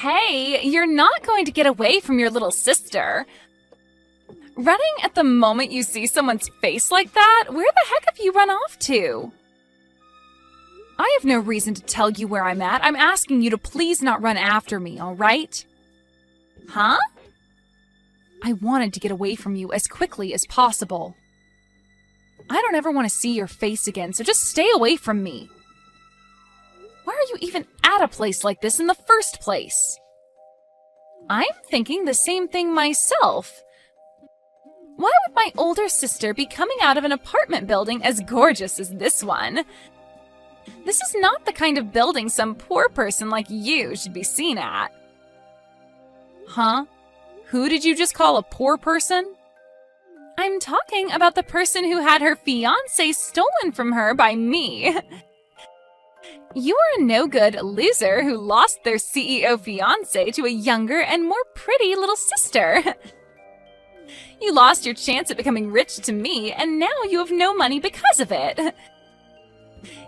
Hey, you're not going to get away from your little sister. Running at the moment you see someone's face like that? Where the heck have you run off to? I have no reason to tell you where I'm at. I'm asking you to please not run after me, all right? Huh? I wanted to get away from you as quickly as possible. I don't ever want to see your face again, so just stay away from me. Why are you even at a place like this in the first place? I'm thinking the same thing myself. Why would my older sister be coming out of an apartment building as gorgeous as this one? This is not the kind of building some poor person like you should be seen at. Huh? Who did you just call a poor person? I'm talking about the person who had her fiancé stolen from her by me. You are a no-good loser who lost their CEO fiancé to a younger and more pretty little sister. You lost your chance at becoming rich to me, and now you have no money because of it.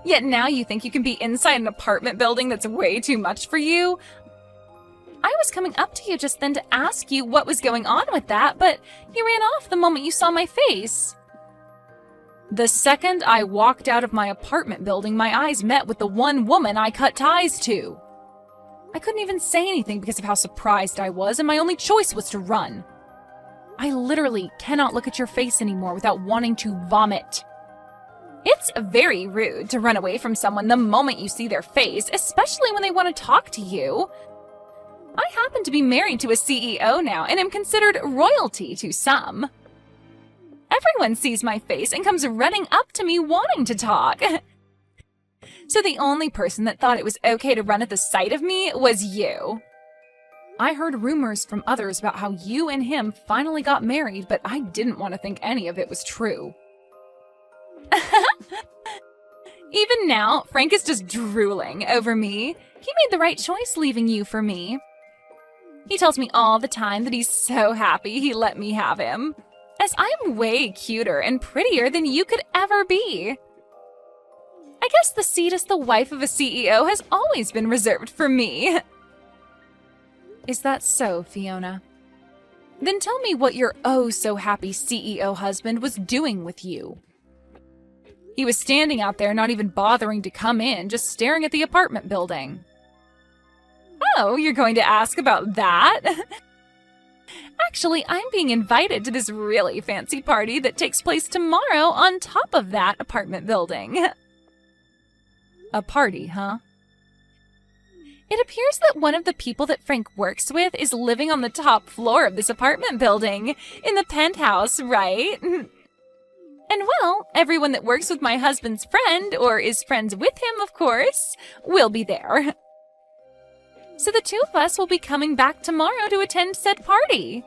Yet now you think you can be inside an apartment building that's way too much for you? I was coming up to you just then to ask you what was going on with that, but you ran off the moment you saw my face. The second I walked out of my apartment building, my eyes met with the one woman I cut ties to. I couldn't even say anything because of how surprised I was, and my only choice was to run. I literally cannot look at your face anymore without wanting to vomit. It's very rude to run away from someone the moment you see their face, especially when they want to talk to you. I happen to be married to a CEO now and am considered royalty to some. Everyone sees my face and comes running up to me wanting to talk. So the only person that thought it was okay to run at the sight of me was you. I heard rumors from others about how you and him finally got married, but I didn't want to think any of it was true. Even now, Frank is just drooling over me. He made the right choice leaving you for me. He tells me all the time that he's so happy he let me have him, as I'm way cuter and prettier than you could ever be. I guess the seat as the wife of a CEO has always been reserved for me. Is that so, Fiona? Then tell me what your oh-so-happy CEO husband was doing with you. He was standing out there not even bothering to come in, just staring at the apartment building. Oh, you're going to ask about that? Actually, I'm being invited to this really fancy party that takes place tomorrow on top of that apartment building. A party, huh? It appears that one of the people that Frank works with is living on the top floor of this apartment building, in the penthouse, right? And well, everyone that works with my husband's friend, or is friends with him, of course, will be there. So the two of us will be coming back tomorrow to attend said party.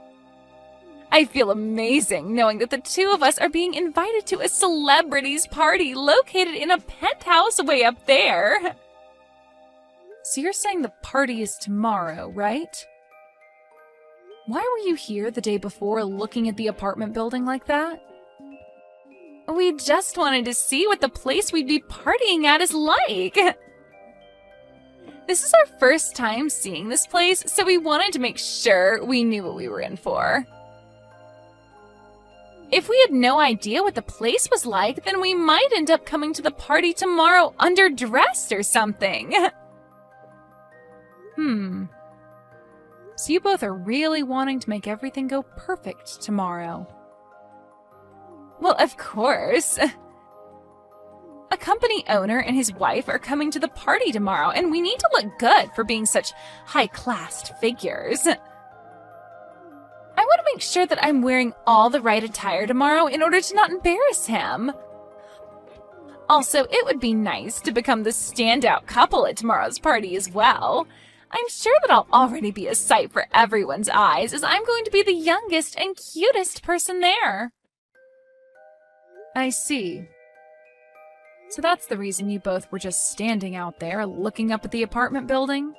I feel amazing knowing that the two of us are being invited to a celebrities party located in a penthouse way up there. So you're saying the party is tomorrow, right? Why were you here the day before looking at the apartment building like that? We just wanted to see what the place we'd be partying at is like. This is our first time seeing this place, so we wanted to make sure we knew what we were in for. If we had no idea what the place was like, then we might end up coming to the party tomorrow underdressed or something. So you both are really wanting to make everything go perfect tomorrow. Well, of course. A company owner and his wife are coming to the party tomorrow, and we need to look good for being such high-classed figures. I want to make sure that I'm wearing all the right attire tomorrow in order to not embarrass him. Also, it would be nice to become the standout couple at tomorrow's party as well. I'm sure that I'll already be a sight for everyone's eyes, as I'm going to be the youngest and cutest person there. I see. So that's the reason you both were just standing out there, looking up at the apartment building?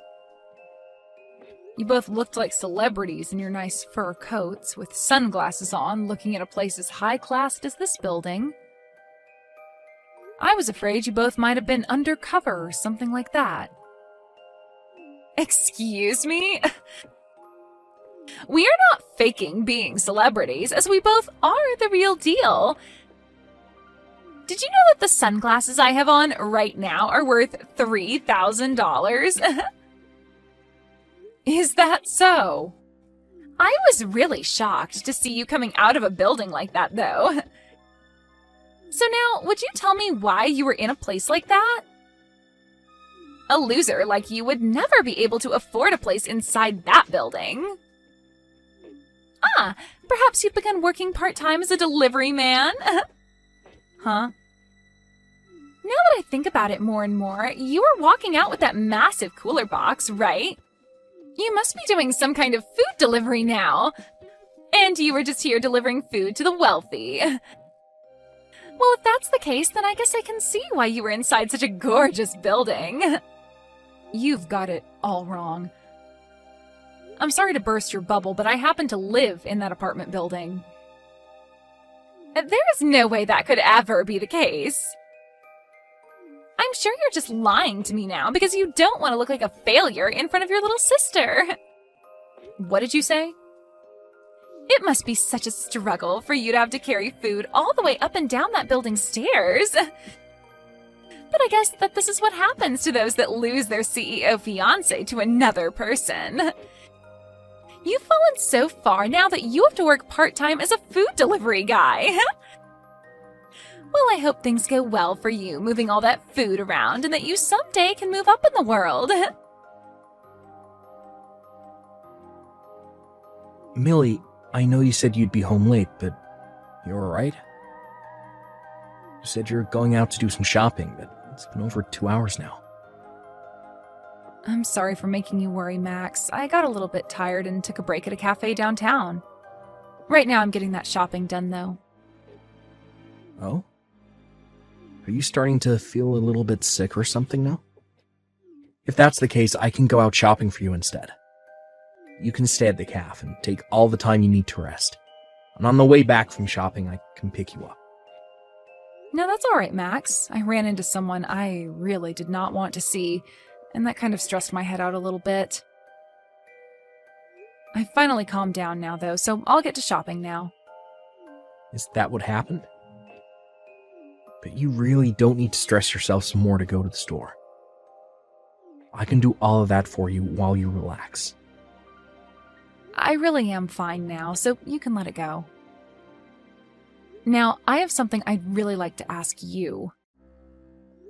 You both looked like celebrities in your nice fur coats, with sunglasses on, looking at a place as high-classed as this building. I was afraid you both might have been undercover or something like that. Excuse me? We are not faking being celebrities, as we both are the real deal. Did you know that the sunglasses I have on right now are worth $3,000? Is that so? I was really shocked to see you coming out of a building like that, though. So now, would you tell me why you were in a place like that? A loser like you would never be able to afford a place inside that building. Ah, perhaps you've begun working part-time as a delivery man? Huh? Now that I think about it more and more, you were walking out with that massive cooler box, right? You must be doing some kind of food delivery now. And you were just here delivering food to the wealthy. Well, if that's the case, then I guess I can see why you were inside such a gorgeous building. You've got it all wrong. I'm sorry to burst your bubble, but I happen to live in that apartment building. There's no way that could ever be the case. I'm sure you're just lying to me now because you don't want to look like a failure in front of your little sister. What did you say? It must be such a struggle for you to have to carry food all the way up and down that building's stairs. But I guess that this is what happens to those that lose their CEO fiancé to another person. You've fallen so far now that you have to work part-time as a food delivery guy. Well, I hope things go well for you moving all that food around and that you someday can move up in the world. Millie, I know you said you'd be home late, but you're alright? You said you're going out to do some shopping, but it's been over 2 hours now. I'm sorry for making you worry, Max. I got a little bit tired and took a break at a cafe downtown. Right now I'm getting that shopping done, though. Oh? Are you starting to feel a little bit sick or something now? If that's the case, I can go out shopping for you instead. You can stay at the cafe and take all the time you need to rest. And on the way back from shopping, I can pick you up. No, that's all right, Max. I ran into someone I really did not want to see, and that kind of stressed my head out a little bit. I finally calmed down now, though, so I'll get to shopping now. Is that what happened? But you really don't need to stress yourself some more to go to the store. I can do all of that for you while you relax. I really am fine now, so you can let it go. Now, I have something I'd really like to ask you.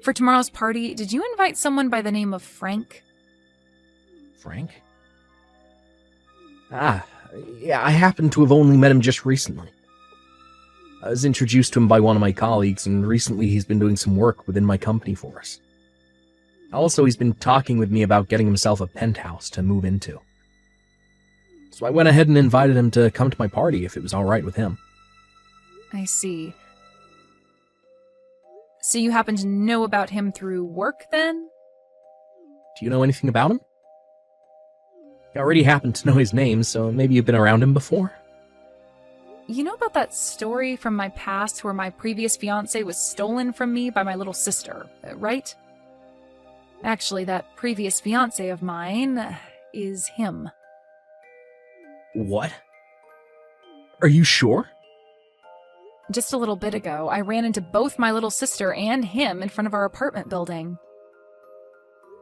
For tomorrow's party, did you invite someone by the name of Frank? Frank? Yeah, I happen to have only met him just recently. I was introduced to him by one of my colleagues, and recently he's been doing some work within my company for us. Also, he's been talking with me about getting himself a penthouse to move into. So I went ahead and invited him to come to my party if it was alright with him. I see. So you happen to know about him through work, then? Do you know anything about him? You already happen to know his name, so maybe you've been around him before? You know about that story from my past where my previous fiancé was stolen from me by my little sister, right? Actually, that previous fiancé of mine is him. What? Are you sure? Just a little bit ago, I ran into both my little sister and him in front of our apartment building.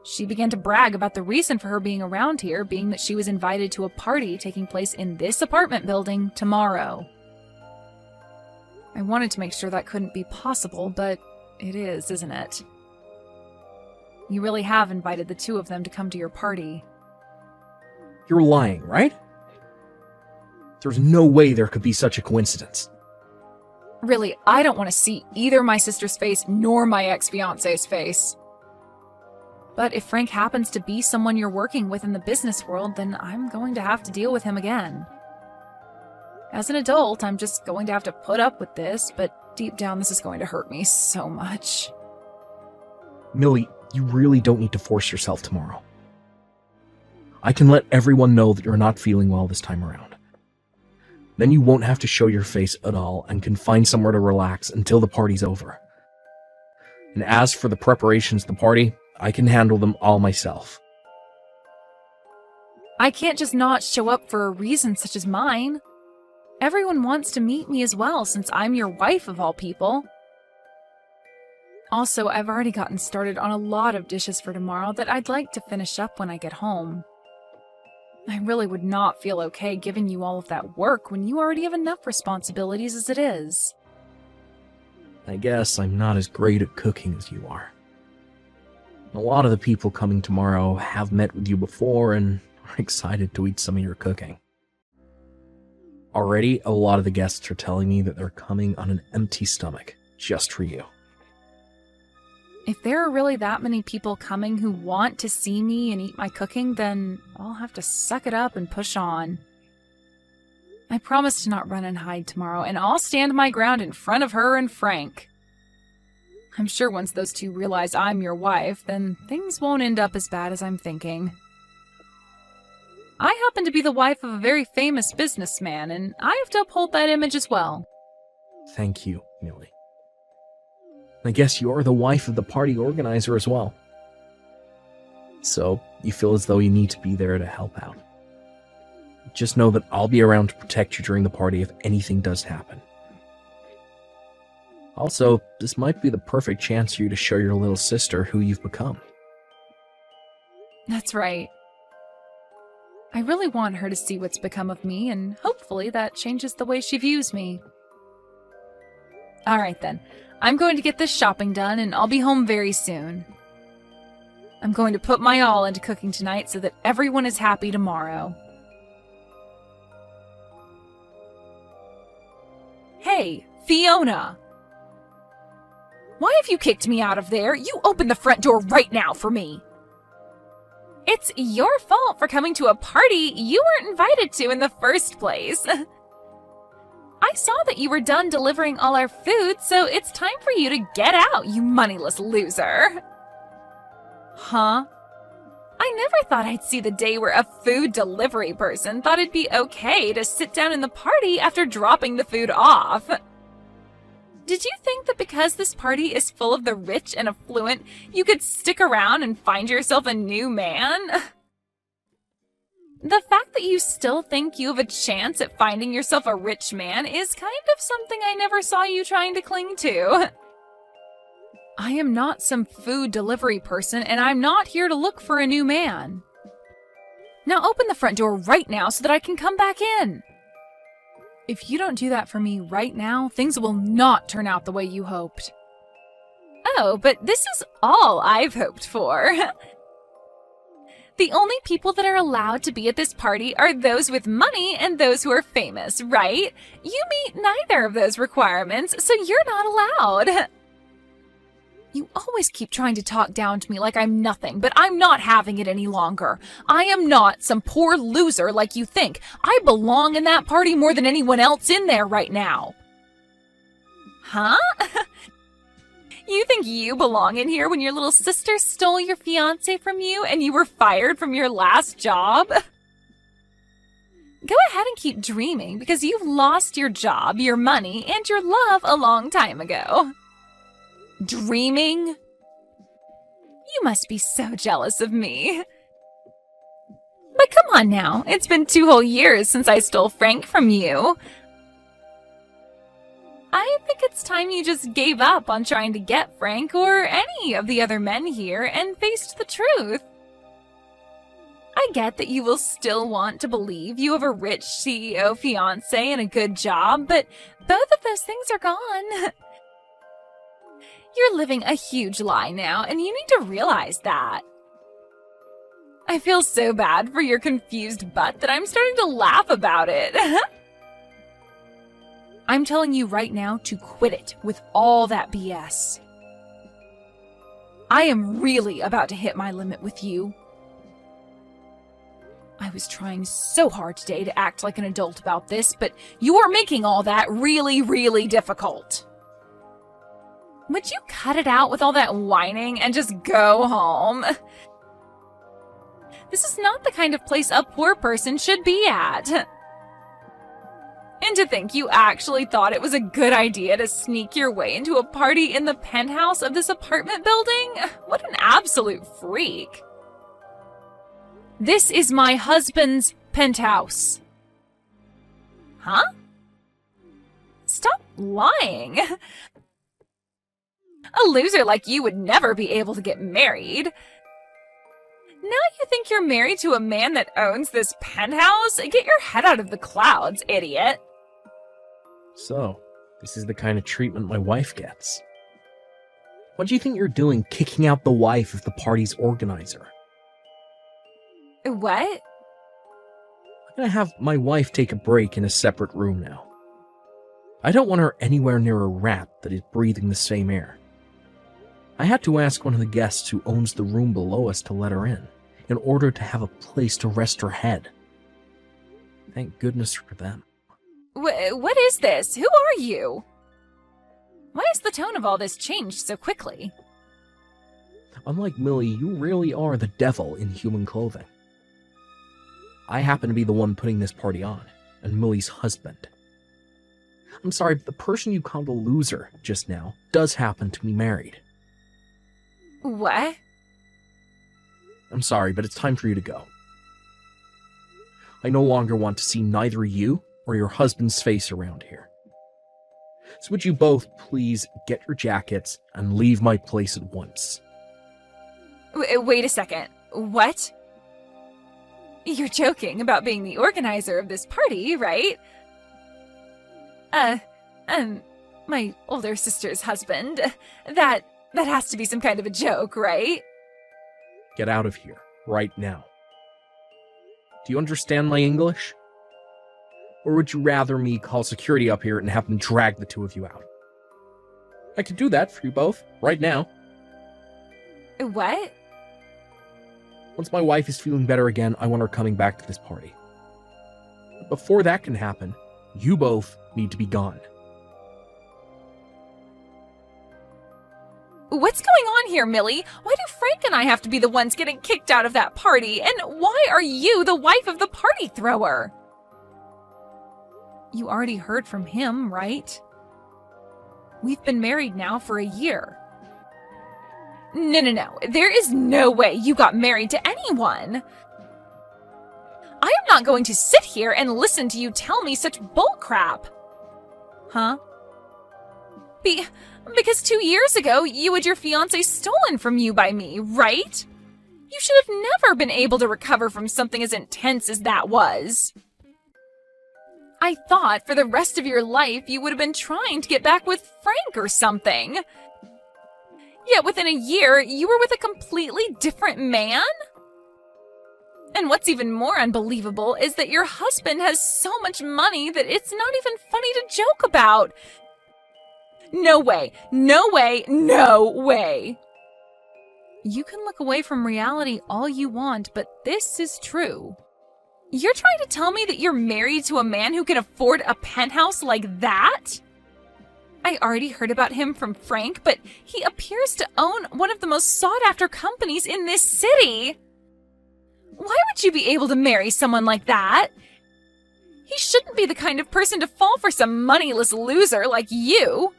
She began to brag about the reason for her being around here being that she was invited to a party taking place in this apartment building tomorrow. I wanted to make sure that couldn't be possible, but it is, isn't it? You really have invited the two of them to come to your party. You're lying, right? There's no way there could be such a coincidence. Really, I don't want to see either my sister's face nor my ex-fiancé's face. But if Frank happens to be someone you're working with in the business world, then I'm going to have to deal with him again. As an adult, I'm just going to have to put up with this, but deep down this is going to hurt me so much. Millie, you really don't need to force yourself tomorrow. I can let everyone know that you're not feeling well this time around. Then you won't have to show your face at all and can find somewhere to relax until the party's over. And as for the preparations of the party, I can handle them all myself. I can't just not show up for a reason such as mine. Everyone wants to meet me as well, since I'm your wife of all people. Also, I've already gotten started on a lot of dishes for tomorrow that I'd like to finish up when I get home. I really would not feel okay giving you all of that work when you already have enough responsibilities as it is. I guess I'm not as great at cooking as you are. A lot of the people coming tomorrow have met with you before and are excited to eat some of your cooking. Already, a lot of the guests are telling me that they're coming on an empty stomach, just for you. If there are really that many people coming who want to see me and eat my cooking, then I'll have to suck it up and push on. I promise to not run and hide tomorrow, and I'll stand my ground in front of her and Frank. I'm sure once those two realize I'm your wife, then things won't end up as bad as I'm thinking. I happen to be the wife of a very famous businessman, and I have to uphold that image as well. Thank you, Millie. I guess you're the wife of the party organizer as well. So, you feel as though you need to be there to help out. Just know that I'll be around to protect you during the party if anything does happen. Also, this might be the perfect chance for you to show your little sister who you've become. That's right. I really want her to see what's become of me, and hopefully that changes the way she views me. Alright then. I'm going to get this shopping done, and I'll be home very soon. I'm going to put my all into cooking tonight so that everyone is happy tomorrow. Hey, Fiona! Why have you kicked me out of there? You open the front door right now for me! It's your fault for coming to a party you weren't invited to in the first place. I saw that you were done delivering all our food, so it's time for you to get out, you moneyless loser. Huh? I never thought I'd see the day where a food delivery person thought it'd be okay to sit down in the party after dropping the food off. Did you think that because this party is full of the rich and affluent, you could stick around and find yourself a new man? The fact that you still think you have a chance at finding yourself a rich man is kind of something I never saw you trying to cling to. I am not some food delivery person, and I'm not here to look for a new man. Now open the front door right now so that I can come back in. If you don't do that for me right now, things will not turn out the way you hoped. Oh, but this is all I've hoped for. The only people that are allowed to be at this party are those with money and those who are famous, right? You meet neither of those requirements, so you're not allowed. You always keep trying to talk down to me like I'm nothing, but I'm not having it any longer. I am not some poor loser like you think. I belong in that party more than anyone else in there right now. Huh? You think you belong in here when your little sister stole your fiancé from you and you were fired from your last job? Go ahead and keep dreaming because you've lost your job, your money, and your love a long time ago. Dreaming? You must be so jealous of me. But come on now, it's been 2 whole years since I stole Frank from you. I think it's time you just gave up on trying to get Frank or any of the other men here and faced the truth. I get that you will still want to believe you have a rich CEO fiancé and a good job, but both of those things are gone. You're living a huge lie now, and you need to realize that. I feel so bad for your confused butt that I'm starting to laugh about it. I'm telling you right now to quit it with all that BS. I am really about to hit my limit with you. I was trying so hard today to act like an adult about this, but you are making all that really, really difficult. Would you cut it out with all that whining and just go home? This is not the kind of place a poor person should be at. And to think you actually thought it was a good idea to sneak your way into a party in the penthouse of this apartment building? What an absolute freak. This is my husband's penthouse. Huh? Stop lying. A loser like you would never be able to get married. Now you think you're married to a man that owns this penthouse? Get your head out of the clouds, idiot. So, this is the kind of treatment my wife gets. What do you think you're doing kicking out the wife of the party's organizer? What? I'm gonna have my wife take a break in a separate room now. I don't want her anywhere near a rat that is breathing the same air. I had to ask one of the guests who owns the room below us to let her in order to have a place to rest her head. Thank goodness for them. What is this? Who are you? Why has the tone of all this changed so quickly? Unlike Millie, you really are the devil in human clothing. I happen to be the one putting this party on, and Millie's husband. I'm sorry, but the person you called a loser just now does happen to be married. What? I'm sorry, but it's time for you to go. I no longer want to see neither you or your husband's face around here. So would you both please get your jackets and leave my place at once? Wait a second. What? You're joking about being the organizer of this party, right? My older sister's husband. That has to be some kind of a joke, right? Get out of here, right now. Do you understand my English? Or would you rather me call security up here and have them drag the two of you out? I could do that for you both, right now. What? Once my wife is feeling better again, I want her coming back to this party. But before that can happen, you both need to be gone. What's going on here, Millie? Why do Frank and I have to be the ones getting kicked out of that party? And why are you the wife of the party thrower? You already heard from him, right? We've been married now for a year. No. There is no way you got married to anyone. I am not going to sit here and listen to you tell me such bullcrap. Huh? Because 2 years ago, you had your fiancé stolen from you by me, right? You should have never been able to recover from something as intense as that was. I thought for the rest of your life you would have been trying to get back with Frank or something. Yet within a year, you were with a completely different man? And what's even more unbelievable is that your husband has so much money that it's not even funny to joke about. No way, no way, no way. You can look away from reality all you want, but this is true. You're trying to tell me that you're married to a man who can afford a penthouse like that? I already heard about him from Frank, but he appears to own one of the most sought-after companies in this city. Why would you be able to marry someone like that? He shouldn't be the kind of person to fall for some moneyless loser like you.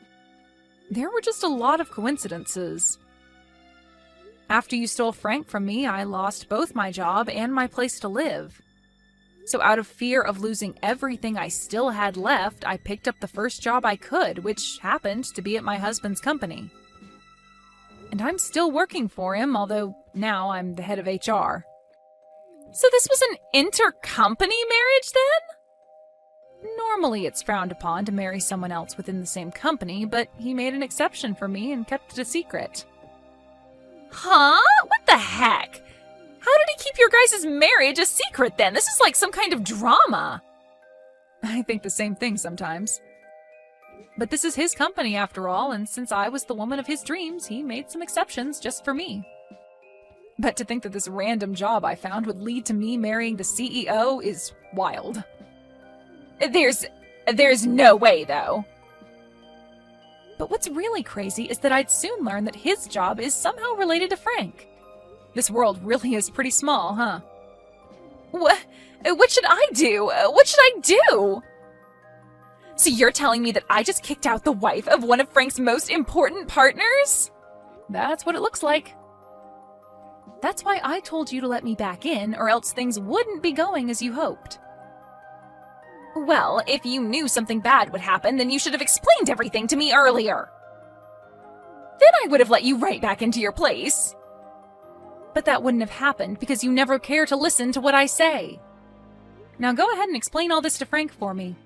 There were just a lot of coincidences. After you stole Frank from me, I lost both my job and my place to live. So out of fear of losing everything I still had left, I picked up the first job I could, which happened to be at my husband's company. And I'm still working for him, although now I'm the head of HR. So this was an intercompany marriage then? Normally it's frowned upon to marry someone else within the same company, but he made an exception for me and kept it a secret. Huh? What the heck? How did he keep your guys' marriage a secret then? This is like some kind of drama. I think the same thing sometimes. But this is his company after all, and since I was the woman of his dreams, he made some exceptions just for me. But to think that this random job I found would lead to me marrying the CEO is wild. There's no way, though. But what's really crazy is that I'd soon learn that his job is somehow related to Frank. This world really is pretty small, huh? What should I do? What should I do? So you're telling me that I just kicked out the wife of one of Frank's most important partners? That's what it looks like. That's why I told you to let me back in, or else things wouldn't be going as you hoped. Well, if you knew something bad would happen, then you should have explained everything to me earlier. Then I would have let you right back into your place. But that wouldn't have happened because you never care to listen to what I say. Now go ahead and explain all this to Frank for me.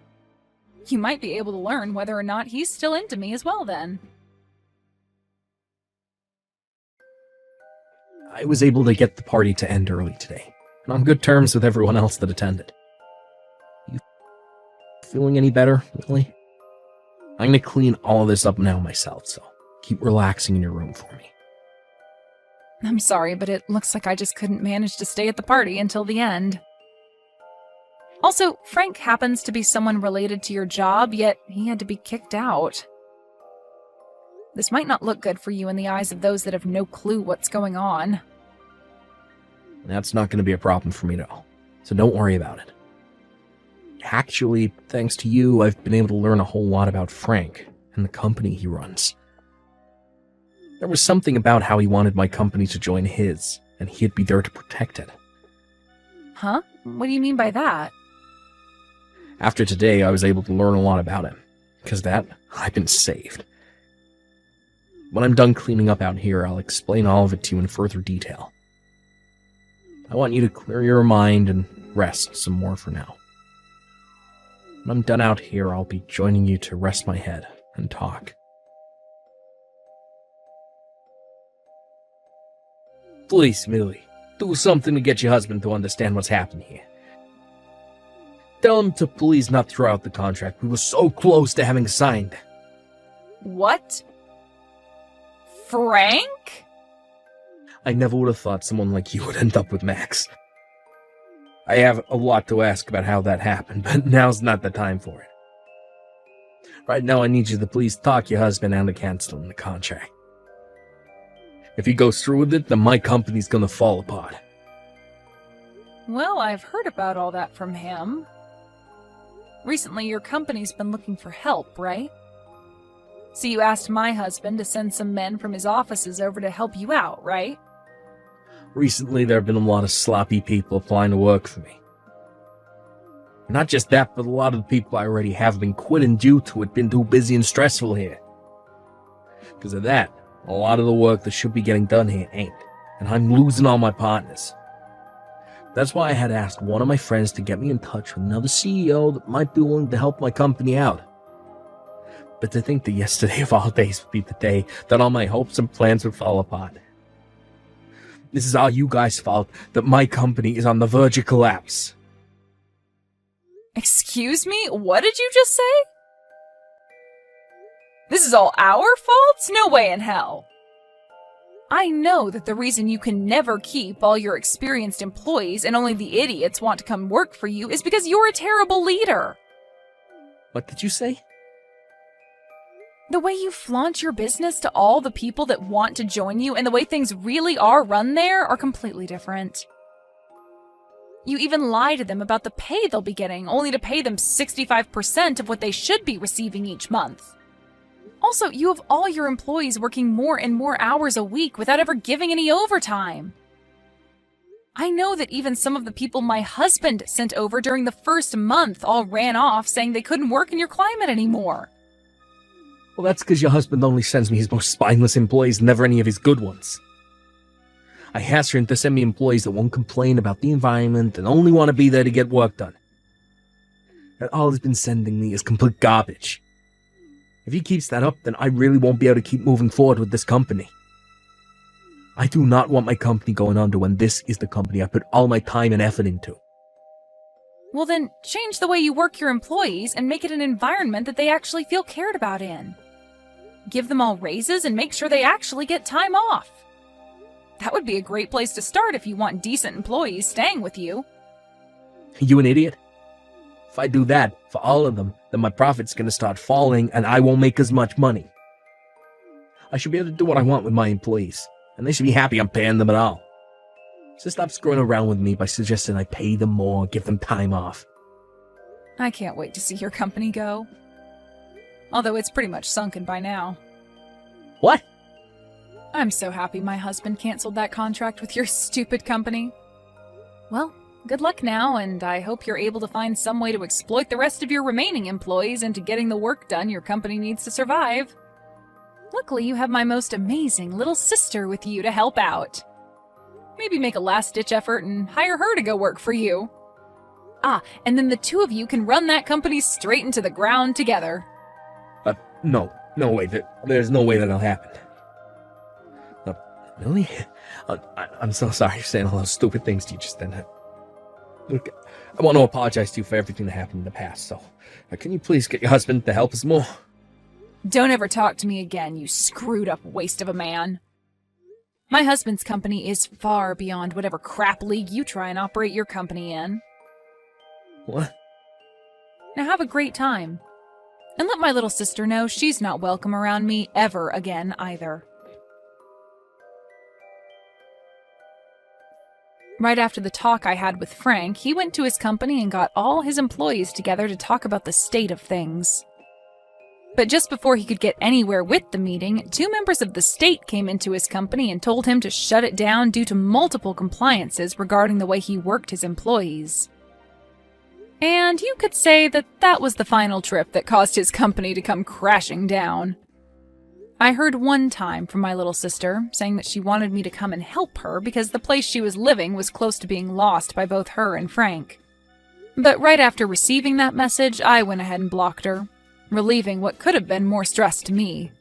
You might be able to learn whether or not he's still into me as well then. I was able to get the party to end early today, and on good terms with everyone else that attended. You feeling any better, Lily? I'm gonna clean all of this up now myself, so keep relaxing in your room for me. I'm sorry, but it looks like I just couldn't manage to stay at the party until the end. Also, Frank happens to be someone related to your job, yet he had to be kicked out. This might not look good for you in the eyes of those that have no clue what's going on. That's not going to be a problem for me at all, so don't worry about it. Actually, thanks to you, I've been able to learn a whole lot about Frank and the company he runs. There was something about how he wanted my company to join his, and he'd be there to protect it. Huh? What do you mean by that? After today, I was able to learn a lot about him. Because of that, I've been saved. When I'm done cleaning up out here, I'll explain all of it to you in further detail. I want you to clear your mind and rest some more for now. When I'm done out here, I'll be joining you to rest my head and talk. Please, Millie, do something to get your husband to understand what's happening here. Tell him to please not throw out the contract we were so close to having signed. What? Frank? I never would have thought someone like you would end up with Max. I have a lot to ask about how that happened, but now's not the time for it. Right now I need you to please talk your husband out of canceling the contract. If he goes through with it, then my company's gonna fall apart. Well, I've heard about all that from him. Recently, your company's been looking for help, right? So you asked my husband to send some men from his offices over to help you out, right? Recently, there have been a lot of sloppy people applying to work for me. Not just that, but a lot of the people I already have been quitting due to it being too busy and stressful here. Because of that, a lot of the work that should be getting done here ain't, and I'm losing all my partners. That's why I had asked one of my friends to get me in touch with another CEO that might be willing to help my company out. But to think that yesterday of all days would be the day that all my hopes and plans would fall apart. This is all you guys' fault that my company is on the verge of collapse. Excuse me? What did you just say? This is all our fault? No way in hell. I know that the reason you can never keep all your experienced employees and only the idiots want to come work for you is because you're a terrible leader. What did you say? The way you flaunt your business to all the people that want to join you and the way things really are run there are completely different. You even lie to them about the pay they'll be getting, only to pay them 65% of what they should be receiving each month. Also, you have all your employees working more and more hours a week without ever giving any overtime. I know that even some of the people my husband sent over during the first month all ran off saying they couldn't work in your climate anymore. Well, that's because your husband only sends me his most spineless employees, never any of his good ones. I asked him to send me employees that won't complain about the environment and only want to be there to get work done. And all he's been sending me is complete garbage. If he keeps that up, then I really won't be able to keep moving forward with this company. I do not want my company going under when this is the company I put all my time and effort into. Well then, change the way you work your employees and make it an environment that they actually feel cared about in. Give them all raises and make sure they actually get time off. That would be a great place to start if you want decent employees staying with you. You an idiot? If I do that for all of them, then my profit's gonna start falling and I won't make as much money. I should be able to do what I want with my employees, and they should be happy I'm paying them at all. So stop screwing around with me by suggesting I pay them more, give them time off. I can't wait to see your company go. Although it's pretty much sunken by now. What? I'm so happy my husband canceled that contract with your stupid company. Well, good luck now, and I hope you're able to find some way to exploit the rest of your remaining employees into getting the work done your company needs to survive. Luckily, you have my most amazing little sister with you to help out. Maybe make a last-ditch effort and hire her to go work for you. And then the two of you can run that company straight into the ground together. No way. There's no way that'll happen. Really? I'm so sorry for saying all those stupid things to you just then. Look, I want to apologize to you for everything that happened in the past, so can you please get your husband to help us more? Don't ever talk to me again, you screwed-up waste of a man. My husband's company is far beyond whatever crap league you try and operate your company in. What? Now have a great time. And let my little sister know she's not welcome around me ever again either. Right after the talk I had with Frank, he went to his company and got all his employees together to talk about the state of things. But just before he could get anywhere with the meeting, 2 members of the state came into his company and told him to shut it down due to multiple compliances regarding the way he worked his employees. And you could say that that was the final trip that caused his company to come crashing down. I heard one time from my little sister saying that she wanted me to come and help her because the place she was living was close to being lost by both her and Frank. But right after receiving that message, I went ahead and blocked her, relieving what could have been more stress to me.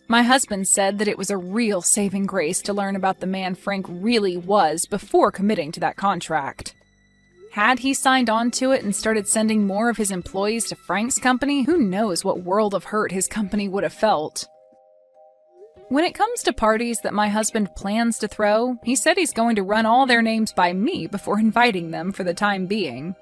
My husband said that it was a real saving grace to learn about the man Frank really was before committing to that contract. Had he signed on to it and started sending more of his employees to Frank's company, who knows what world of hurt his company would have felt. When it comes to parties that my husband plans to throw, he said he's going to run all their names by me before inviting them for the time being.